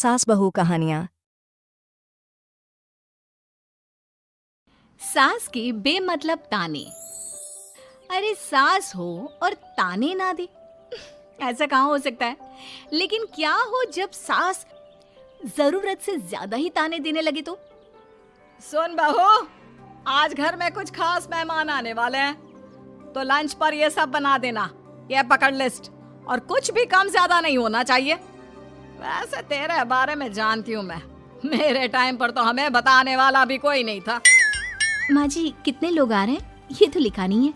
सास बहू कहानियाँ। सास के बेमतलब ताने। अरे सास हो और ताने ना दे, ऐसा कहाँ हो सकता है। लेकिन क्या हो जब सास जरूरत से ज्यादा ही ताने देने लगे तो? सुन बहू, आज घर में कुछ खास मेहमान आने वाले हैं, तो लंच पर ये सब बना देना। ये पकड़ लिस्ट, और कुछ भी कम ज्यादा नहीं होना चाहिए। वैसे तेरे बारे में जानती हूँ मैं, मेरे टाइम पर तो हमें बताने वाला भी कोई नहीं था। माँ जी, कितने लोग आ रहे हैं ये तो लिखा नहीं है।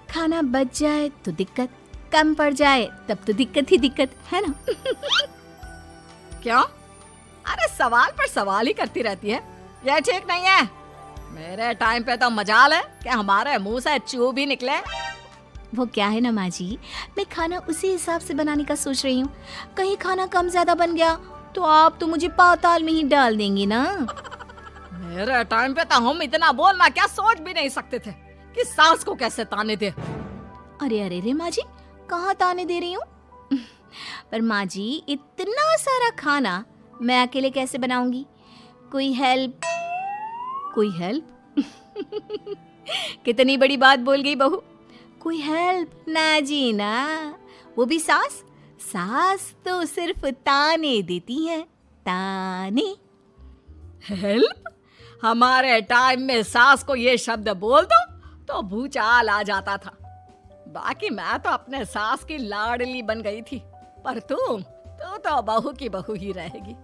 खाना बच जाए तो दिक्कत, कम पड़ जाए तब तो दिक्कत ही दिक्कत है ना। क्यों? अरे सवाल पर सवाल ही करती रहती है, ये ठीक नहीं है। मेरे टाइम पे तो मजाल है कि हमारे मुंह से चू भी निकले। वो क्या है ना माँ जी, मैं खाना उसी हिसाब से बनाने का सोच रही हूँ। कहीं खाना कम ज्यादा बन गया तो आप तो मुझे पाताल में ही डाल देंगी ना। मेरे टाइम पे तो हम इतना बोलना क्या सोच भी नहीं सकते थे कि सास को कैसे ताने दे। अरे अरे रे माँ जी, कहाँ ताने दे रही हूँ। पर माँ जी, इतना सारा खाना मैं अकेले कैसे बनाऊंगी? कोई हेल्प, कोई हेल्प। कितनी बड़ी बात बोल गई बहू। कोई हेल्प ना जी ना, वो भी सास। सास तो सिर्फ ताने देती है, ताने। हेल्प? हमारे टाइम में सास को ये शब्द बोल दो तो भूचाल आ जाता था। बाकी मैं तो अपने सास की लाडली बन गई थी, पर तू तो बहू की बहू ही रहेगी।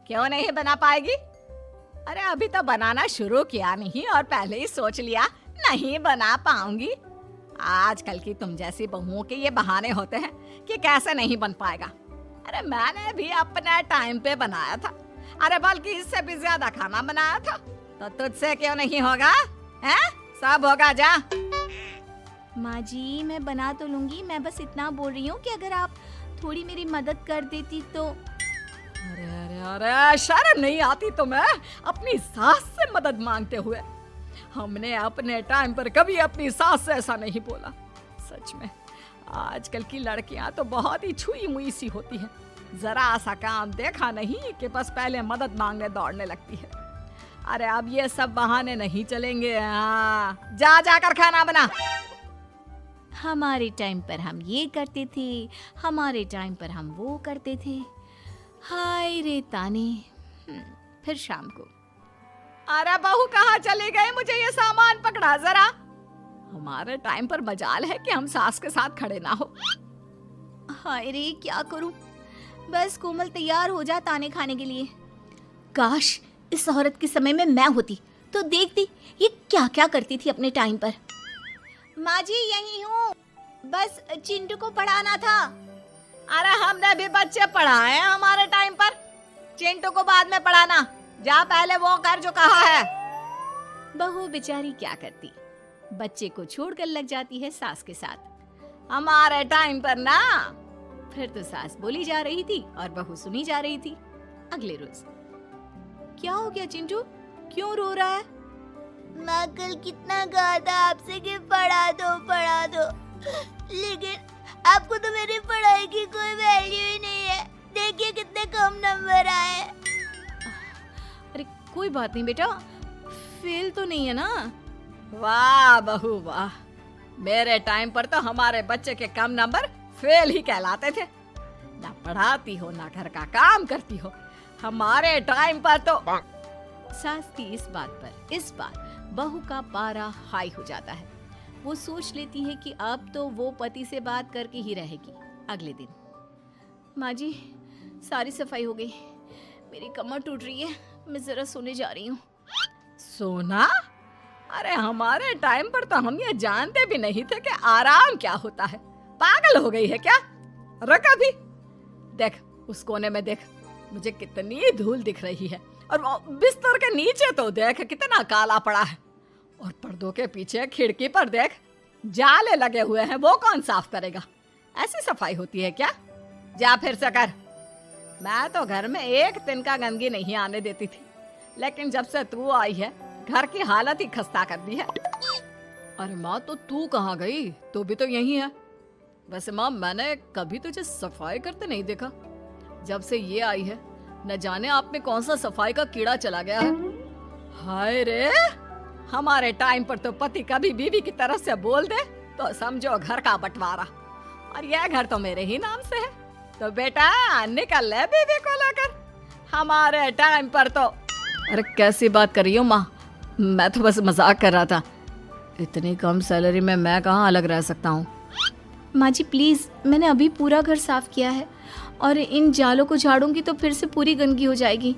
क्यों नहीं बना पाएगी? अरे अभी तो बनाना शुरू किया नहीं और पहले ही सोच लिया नहीं बना पाऊंगी। आजकल की तुम जैसी बहुओं के ये बहाने होते हैं कि कैसे नहीं बन पाएगा। अरे मैंने भी अपने टाइम पे बनाया था, अरे बल्कि इससे भी ज्यादा खाना बनाया था, तो तुझसे क्यों नहीं होगा? हैं? सब होगा जा। माँ जी, मैं बना तो लूंगी, मैं बस इतना बोल रही हूँ कि अगर आप थोड़ी मेरी मदद कर देती तो। अरे अरे अरे, शर्म नहीं आती तुम्हें अपनी सास से मदद मांगते हुए? हमने अपने टाइम पर कभी अपनी सास से ऐसा नहीं बोला। सच में आजकल की लड़कियां तो बहुत ही छुई मुई सी होती हैं। जरा सा काम देखा नहीं कि बस पहले मदद मांगने दौड़ने लगती है। अरे अब ये सब बहाने नहीं चलेंगे। हाँ, जा जाकर खाना बना। हमारे टाइम पर हम ये करते थे, हमारे टाइम पर हम वो करते थे। हाय रे ताने। फिर शाम को। अरे बहू कहाँ चले गए? मुझे ये सामान पकड़ा जरा। हमारे टाइम पर मजाल है कि हम सास के साथ खड़े ना हो। हाय रे, क्या करूं? बस कोमल तैयार हो जा ताने खाने के लिए। काश इस औरत के समय में मैं होती तो देखती ये क्या क्या करती थी अपने टाइम पर। माँ जी, यही हूँ, बस चिंटू को पढ़ाना था। अरे हमने भी बच्चे पढ़ाए हैं हमारे टाइम पर, चिंटू को बाद में पढ़ाना। जा पहले वो कर जो कहा है। बहू बेचारी क्या करती, बच्चे को छोड़कर लग जाती है सास के साथ। हमारे टाइम पर ना, फिर तो सास बोली जा रही थी और बहू सुनी जा रही थी। अगले रोज। क्या हो गया चिंटू, क्यों रो रहा है? माँ कल कितना कहा था आपसे कि पढ़ा दो, लेकिन आपको तो मेरी पढ़ाई की कोई वैल्यू ही नहीं है। देखिए कितने कम नंबर आए। अरे कोई बात नहीं बेटा, फेल तो नहीं है ना। वाह बहू वाह, मेरे टाइम पर तो हमारे बच्चे के कम नंबर फेल ही कहलाते थे। ना पढ़ाती हो ना घर का काम करती हो। हमारे टाइम पर तो। सास की इस बात पर इस बार बहू का पारा हाई हो जाता है। वो सोच लेती है कि अब तो वो पति से बात करके ही रहेगी। अगले दिन। माँ जी, सारी सफाई हो गई, मेरी कमर टूट रही है, मैं जरा सोने जा रही हूँ। सोना? अरे हमारे टाइम पर तो हम ये जानते भी नहीं थे कि आराम क्या होता है। पागल हो गई है क्या? रुक अभी, देख उस कोने में देख, मुझे कितनी धूल दिख रही है। और वो बिस्तर के नीचे तो देख कितना काला पड़ा है। और पर्दों के पीछे खिड़की पर देख, जाले लगे हुए हैं, वो कौन साफ करेगा? ऐसी सफाई होती है क्या? जा फिर से कर। मैं तो घर में एक दिन का गंदगी नहीं आने देती थी, लेकिन जब से तू आई है घर की हालत ही खस्ता कर दी है। अरे माँ, तो तू कहाँ गई? तू भी तो यही है। वैसे माँ, मैंने कभी तुझे सफाई करते नहीं देखा। जब से ये आई है न जाने आप में कौन सा सफाई का कीड़ा चला गया है। हाय रे, हमारे टाइम पर तो पति कभी बीवी की तरफ से बोल दे तो समझो घर का बंटवारा, और यह घर तो मेरे ही नाम से है। तो बेटा निकल ले बीवी को लेकर। हमारे टाइम पर तो। अरे कैसी बात कर रही हो माँ, मैं तो बस मजाक कर रहा था। इतनी कम सैलरी में मैं कहाँ अलग रह सकता हूँ। माँ जी प्लीज़, मैंने अभी पूरा घर साफ किया है और इन जालों को झाड़ूंगी तो फिर से पूरी गंदगी हो जाएगी।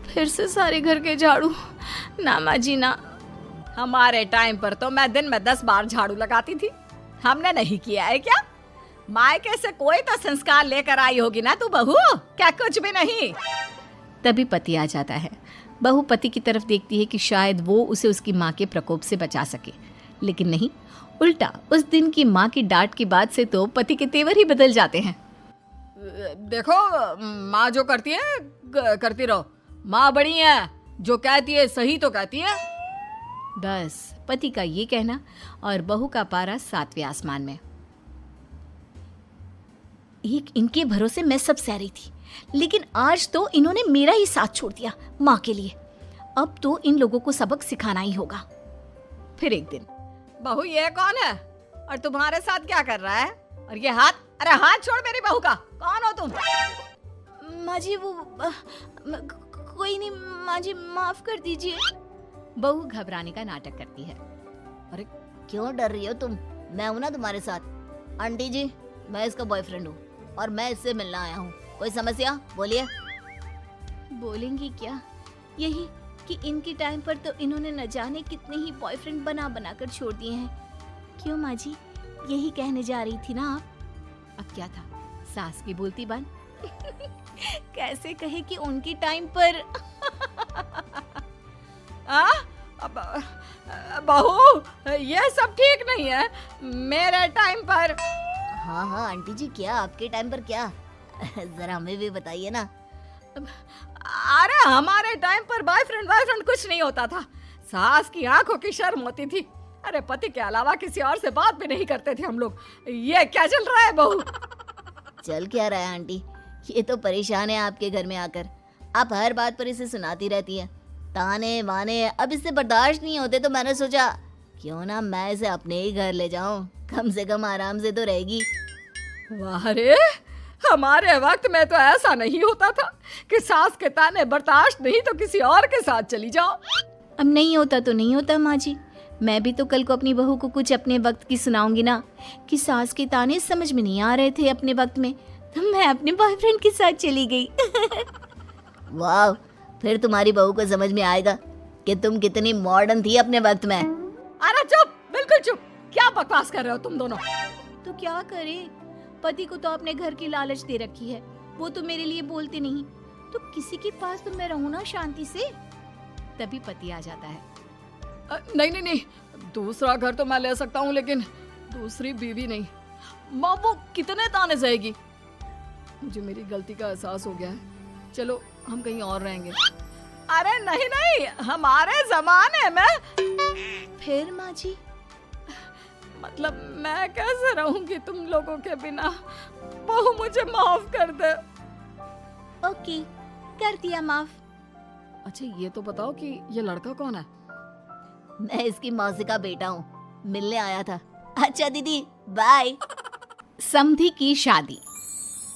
फिर से सारे घर के झाड़ू। ना माँ जी ना। हमारे टाइम पर तो मैं दिन में 10 बार झाड़ू लगाती थी, हमने नहीं किया है क्या? मायके से कोई तो संस्कार लेकर आई होगी ना तू बहू, क्या कुछ भी नहीं? तभी पति आ जाता है। बहू पति की तरफ देखती है कि शायद वो उसे उसकी माँ के प्रकोप से बचा सके, लेकिन नहीं, उल्टा उस दिन की माँ की डांट की बात से तो पति के तेवर ही बदल जाते हैं। देखो माँ जो करती है करती रहो, माँ बड़ी है, जो कहती है सही तो कहती है। बस पति का ये कहना और बहू का पारा 7वें आसमान में। एक इनके भरोसे मैं सब सह रही थी, लेकिन आज तो इन्होंने मेरा ही साथ छोड़ दिया माँ के लिए। अब तो इन लोगों को सबक सिखाना ही होगा। फिर एक दिन, बहू ये कौन है और तुम्हारे साथ क्या कर रहा है? और ये हाथ, अरे हाथ छोड़ मेरी बहू का। कौन हो तुम? माँ जी वो कोई नहीं माँ जी, माफ कर दीजिए। बहू घबराने का नाटक करती है। अरे क्यों डर रही हो तुम? मैं हूं ना तुम्हारे साथ। आंटी जी, मैं इसका बॉयफ्रेंड हूँ और मैं इससे मिलना आया हूँ। कोई समस्या? बोलिए। बोलेंगी क्या? यही कि इनके टाइम पर तो इन्होंने न जाने कितने ही बॉयफ्रेंड बना बना कर छोड़ दिए हैं। क्यों माँ जी, यही कहने जा रही थी ना आप? अब क्या था, सास की बोलती बन। कैसे कहे कि उनके टाइम पर। बहू ये सब ठीक नहीं है। मेरे टाइम पर। हाँ हाँ आंटी जी, क्या आपके टाइम पर क्या? जरा हमें भी बताइए ना। अरे हमारे टाइम पर बॉयफ्रेंड कुछ नहीं होता था। सास की आंखों की शर्म होती थी। अरे पति के अलावा किसी और से बात भी नहीं करते थे हम लोग। ये क्या चल रहा है बहू? चल क्या रहा है आंटी? ये तो परेशान है आपके घर में आकर। आप हर बात पर इसे सुनाती रहती हैं, ताने माने। अब इससे बर्दाश्त नहीं होते तो मैंने सोचा क्यों ना मैं इसे अपने ही घर ले जाऊं, कम से कम आराम से तो रहेगी। वाह रे, हमारे वक्त में तो ऐसा नहीं होता था कि सास के ताने बर्दाश्त नहीं तो किसी और के साथ चली जाओ। अब नहीं होता तो नहीं होता माँ जी। मैं भी तो कल को अपनी बहू को कुछ अपने वक्त की सुनाऊंगी ना कि सास के ताने समझ में नहीं आ रहे थे अपने वक्त में, तो मैं अपने बॉयफ्रेंड के साथ चली गई। वाह, फिर तुम्हारी बहू को समझ में आएगा कि तुम कितनी मॉडर्न थी अपने वक्त में। अरे चुप, बिल्कुल चुप। क्या बकवास कर रहे हो तुम दोनों? तो क्या करे, पति को तो अपने घर की लालच दे रखी है, वो तो मेरे लिए बोलते नहीं, तो किसी के पास तो मैं रहूं ना शांति से। तभी पति आ जाता है। नहीं, दूसरा घर तो मैं ले सकता हूँ, लेकिन दूसरी बीवी नहीं। माँ वो कितने ताने सहेगी? मुझे मेरी गलती का एहसास हो गया है, चलो हम कहीं और रहेंगे। अरे नहीं, हमारे जमाने में। फिर माँ जी? मतलब मैं कैसे रहूंगी तुम लोगों के बिना? बहू मुझे माफ कर दे। ओके, कर दिया माफ। अच्छा ये तो बताओ कि ये लड़का कौन है? मैं इसकी मौसी का बेटा हूँ, मिलने आया था। अच्छा दीदी, बाय। समधी की शादी।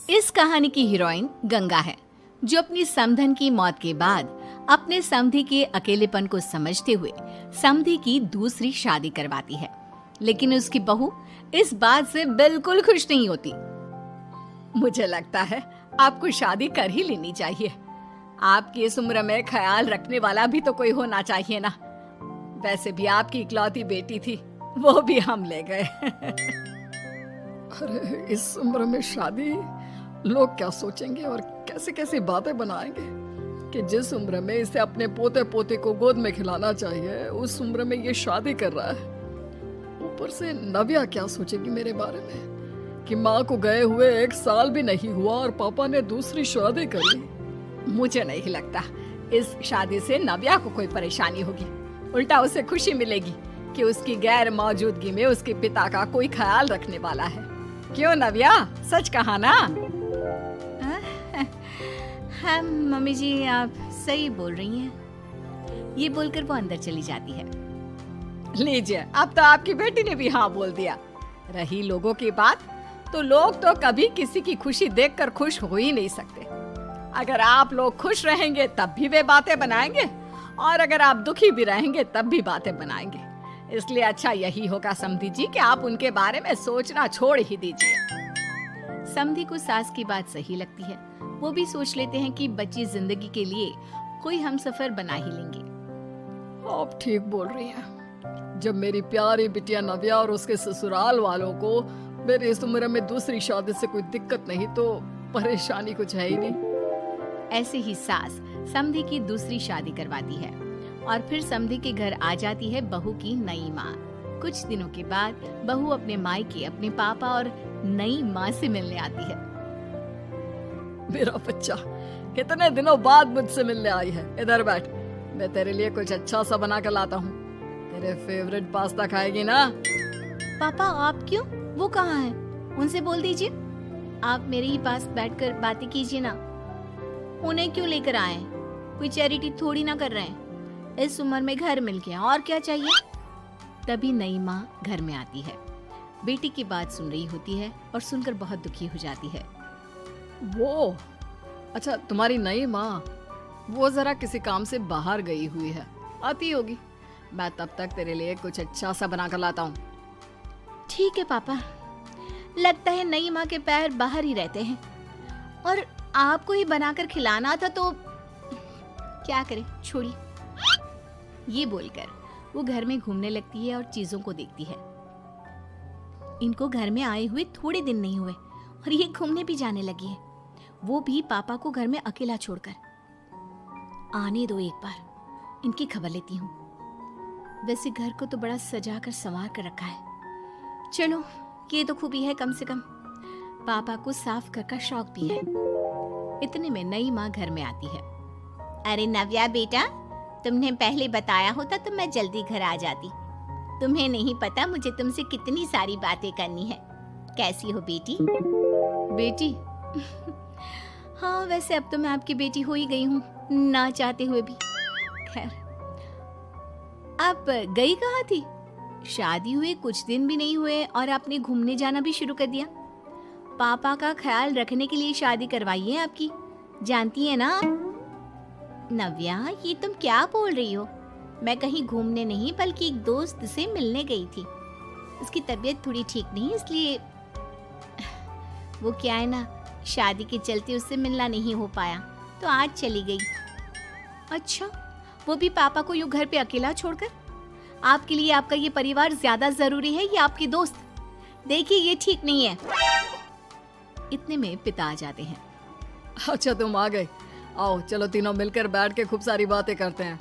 इस कहानी की हीरोइन गंगा है, जो अपनी समधन की मौत के बाद अपने समधी के अकेलेपन को समझते हुए समधी की दूसरी शादी करवाती है, लेकिन उसकी बहू इस बात से बिल्कुल खुश नहीं होती। मुझे लगता है आपको शादी कर ही लेनी चाहिए। आपकी इस उम्र में ख्याल रखने वाला भी तो कोई होना चाहिए ना। वैसे भी आपकी इकलौती बेटी थी, वो भी हम ले गए। अरे इस उम्र में शादी, लोग क्या सोचेंगे और कैसे कैसे बातें बनाएंगे कि जिस उम्र में इसे अपने पोते पोते को गोद में खिलाना चाहिए, उस उम्र में ये शादी कर रहा है। ऊपर से नव्या क्या सोचेगी मेरे बारे में कि माँ को गए हुए 1 साल भी नहीं हुआ और पापा ने दूसरी शादी कर ली। मुझे नहीं लगता इस शादी से नव्या को कोई परेशानी होगी, उल्टा उसे खुशी मिलेगी कि उसकी गैर मौजूदगी में उसके पिता का कोई ख्याल रखने वाला है। क्यों नव्या, सच कहा ना? हाँ मम्मी जी, आप सही बोल रही हैं। ये बोलकर वो अंदर चली जाती है। लीजिए, अब तो आपकी बेटी ने भी हाँ बोल दिया। रही लोगों की बात, तो लोग तो कभी किसी की खुशी देखकर खुश हो ही नहीं सकते। अगर आप लोग खुश रहेंगे तब भी वे बातें बनाएंगे, और अगर आप दुखी भी रहेंगे तब भी बातें बनाएंगे। इसलिए अच्छा यही होगा समधी जी कि आप उनके बारे में सोचना छोड़ ही दीजिए। समधी को सास की बात सही लगती है। वो भी सोच लेते हैं कि बच्ची जिंदगी के लिए कोई हमसफर बना ही लेंगे। आप ठीक बोल रही हैं। जब मेरी प्यारी बिटिया नव्या और उसके ससुराल वालों को मेरी इस उम्र में दूसरी शादी से कोई दिक्कत नहीं, तो परेशानी कुछ है ही नहीं। ऐसे ही सास समधी की दूसरी शादी करवाती है और फिर समधी के घर आ जाती है बहू की नई माँ। कुछ दिनों के बाद बहू अपने मायके अपने पापा और नई माँ से मिलने आती है। मेरा बच्चा कितने दिनों बाद मुझसे मिलने आई है। इधर बैठ, मैं तेरे लिए कुछ अच्छा सा बना कर लाता हूँ। तेरे फेवरेट पास्ता खाएगी ना? पापा आप क्यों? वो कहाँ है? उनसे बोल दीजिए आप मेरे ही पास बैठकर बातें कीजिए ना। उन्हें क्यों लेकर आए? कोई चैरिटी थोड़ी ना कर रहे हैं। इस उम्र में घर मिल गया, और क्या चाहिए? तभी नई माँ घर में आती है। बेटी की बात सुन रही होती है और सुनकर बहुत दुखी हो जाती है। वो अच्छा, तुम्हारी नई माँ वो जरा किसी काम से बाहर गई हुई है, आती होगी। मैं तब तक तेरे लिए कुछ अच्छा सा बना कर लाता हूँ। ठीक है पापा। लगता है नई माँ के पैर बाहर ही रहते हैं, और आपको ही बनाकर खिलाना था तो क्या करें, छोड़िए। ये बोलकर वो घर में घूमने लगती है और चीजों को देखती है। इनको घर में आए हुए थोड़े दिन नहीं हुए और ये घूमने भी जाने लगी है, वो भी पापा को घर में अकेला छोड़कर। आने दो, एक बार इनकी खबर लेती हूँ। वैसे घर को तो बड़ा सजा कर संवार कर रखा है। चलो, ये तो खूबी है, कम से कम पापा को साफ घर का शौक भी है। इतने में नई माँ घर में आती है। अरे नव्या बेटा, तुमने पहले बताया होता तो मैं जल्दी घर आ जाती। तुम्हें नहीं पता मुझे तुमसे कितनी सारी बातें करनी है। कैसी हो बेटी? बेटी? हाँ, वैसे अब तो मैं आपकी बेटी हो ही गई हूँ, ना चाहते हुए भी। खैर, आप गई कहाँ थी? शादी हुए कुछ दिन भी नहीं हुए और आपने घूमने जाना भी शुरू कर दिया। पापा का ख्याल रखने के लिए शादी करवाई है आपकी, जानती है ना? नव्या, ये तुम क्या बोल रही हो? मैं कहीं घूमने नहीं बल्कि एक दोस्त से मिलने गई थी। उसकी तबीयत थोड़ी ठीक नहीं, इसलिए वो क्या है ना, शादी के चलते उससे मिलना नहीं हो पाया, तो आज चली गई। अच्छा, वो भी पापा को यूं घर पे अकेला छोड़कर? आपके लिए आपका ये परिवार ज्यादा जरूरी है या आपके दोस्त? देखिए, ये ठीक नहीं है। इतने में पिता आ जाते हैं। अच्छा, तुम आ गए। आओ, चलो तीनों मिलकर बैठ के खूब सारी बातें करते हैं।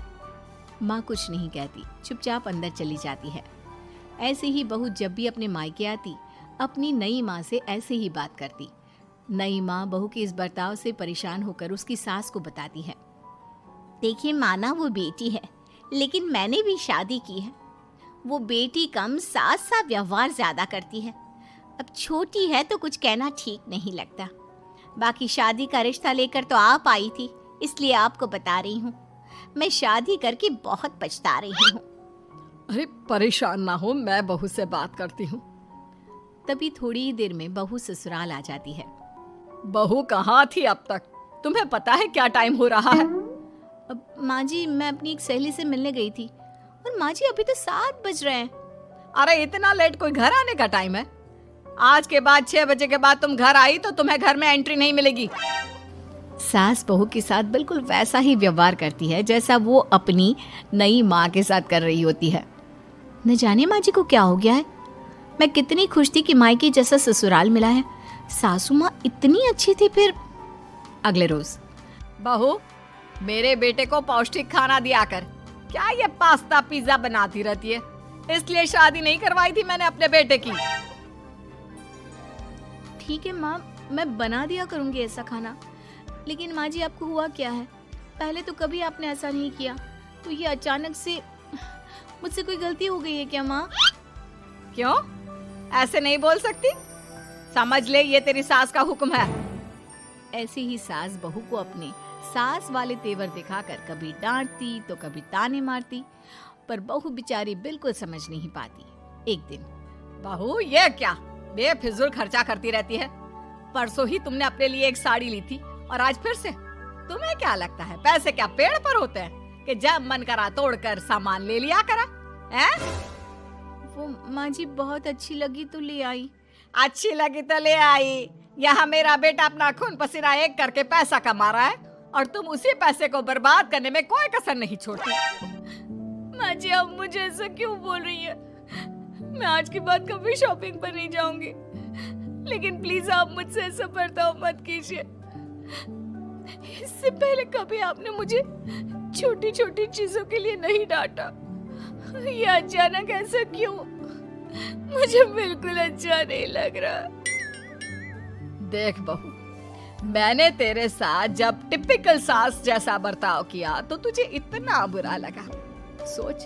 माँ कुछ नहीं कहती, चुपचाप अंदर चली जाती है। ऐसे ही बहू जब भी अपने मायके आती, अपनी नई माँ से ऐसे ही बात करती। नई माँ बहू के इस बर्ताव से परेशान होकर उसकी सास को बताती है। देखिए माना, वो बेटी है, लेकिन मैंने भी शादी की है। वो बेटी कम, सास सा व्यवहार ज्यादा करती है। अब छोटी है तो कुछ कहना ठीक नहीं लगता। बाकी शादी का रिश्ता लेकर तो आप आई थी, इसलिए आपको बता रही हूँ। मैं शादी करके बहुत पछता रही हूँ। अरे परेशान ना हो, मैं बहू से बात करती हूँ। तभी थोड़ी ही देर में बहू ससुराल आ जाती है। बहू कहाँ थी अब तक? तुम्हें पता है क्या टाइम हो रहा है? अब माँ जी, मैं अपनी एक सहेली से मिलने गई थी, और माँ जी अभी तो 7 बज रहे हैं। अरे इतना लेट कोई घर आने का टाइम है? आज के बाद 6 बजे के बाद तुम घर आई तो तुम्हें घर में एंट्री नहीं मिलेगी। सास बहू के साथ बिल्कुल वैसा ही व्यवहार करती है जैसा वो अपनी नई माँ के साथ कर रही होती है। न जाने माँ जी को क्या हो गया है। मैं कितनी खुश थी कि मायके जैसा ससुराल मिला है। सासू माँ इतनी अच्छी थी। फिर अगले रोज, बहू, मेरे बेटे को पौष्टिक खाना दिया कर। क्या ये पास्ता पिज्जा बनाती रहती है? इसलिए शादी नहीं करवाई थी मैंने अपने बेटे की। ठीक है माँ, मैं बना दिया करूंगी ऐसा खाना। लेकिन माँ जी, आपको हुआ क्या है? पहले तो कभी आपने ऐसा नहीं किया, तो ये अचानक से मुझसे कोई गलती हो गई है क्या माँ? क्यों? ऐसे नहीं बोल सकती। समझ ले, ये तेरी सास का हुक्म है। ऐसे ही सास बहू को अपने सास वाले तेवर दिखाकर कभी डांटती तो कभी ताने मारती, पर बहू बेचारी बिल्कुल समझ नहीं पाती। एक दिन, बहू ये क्या बेफिजूल खर्चा करती रहती है? परसों ही तुमने अपने लिए एक साड़ी ली थी और आज फिर से। तुम्हें क्या लगता है पैसे क्या पेड़ पर होते हैं कि जब मन करा तोड़कर सामान ले लिया करा? हैं? वो माँ जी बहुत अच्छी लगी तो ले आई। अच्छी लगी तो ले आई। यहाँ मेरा बेटा अपना खून पसीना एक करके पैसा कमा रहा है और तुम उसी पैसे को बर्बाद करने में कोई कसर नहीं छोड़ती। माँ जी आप मुझे ऐसा क्यों बोल रही है? मैं आज के बाद कभी शॉपिंग पर नहीं जाऊंगी, लेकिन प्लीज आप मुझसे ऐसा बर्ताव मत कीजिए। इससे पहले कभी आपने मुझे छोटी छोटी चीजों के लिए नहीं डांटा, ये अचानक ऐसा क्यों? मुझे बिल्कुल अच्छा नहीं लग रहा। देख बहू, मैंने तेरे साथ जब टिपिकल सास जैसा बर्ताव किया तो तुझे इतना बुरा लगा। सोच,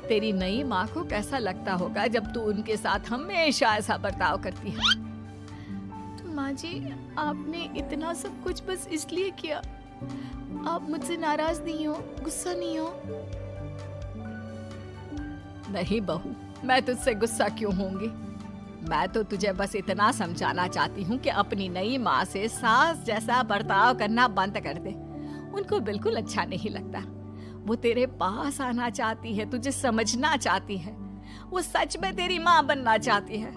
तेरी नई माँ को कैसा लगता होगा जब तू उनके साथ हमेशा ऐसा बर्ताव करती है। तो माँ जी आपने इतना सब कुछ बस इसलिए किया, आप मुझसे नाराज नहीं हो, गुस्सा नहीं हो? नहीं बहू, मैं तुझसे गुस्सा क्यों होंगी? मैं तो तुझे बस इतना समझाना चाहती हूँ कि अपनी नई माँ से सास जैसा बर्ताव करना बंद कर दे। उनको बिल्कुल अच्छा नहीं लगता। वो तेरे पास आना चाहती है, तुझे समझना चाहती है, वो सच में तेरी माँ बनना चाहती है।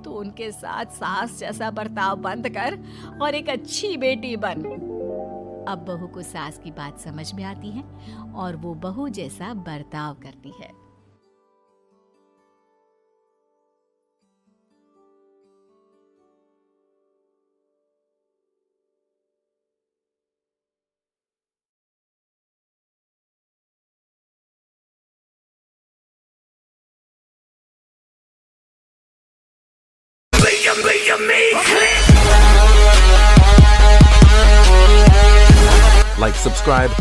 तो उनके साथ सास जैसा बर्ताव बंद कर और एक अच्छी बेटी बन। अब बहू को सास की बात समझ में आती है और वो बहू जैसा बर्ताव करती है। Like, subscribe,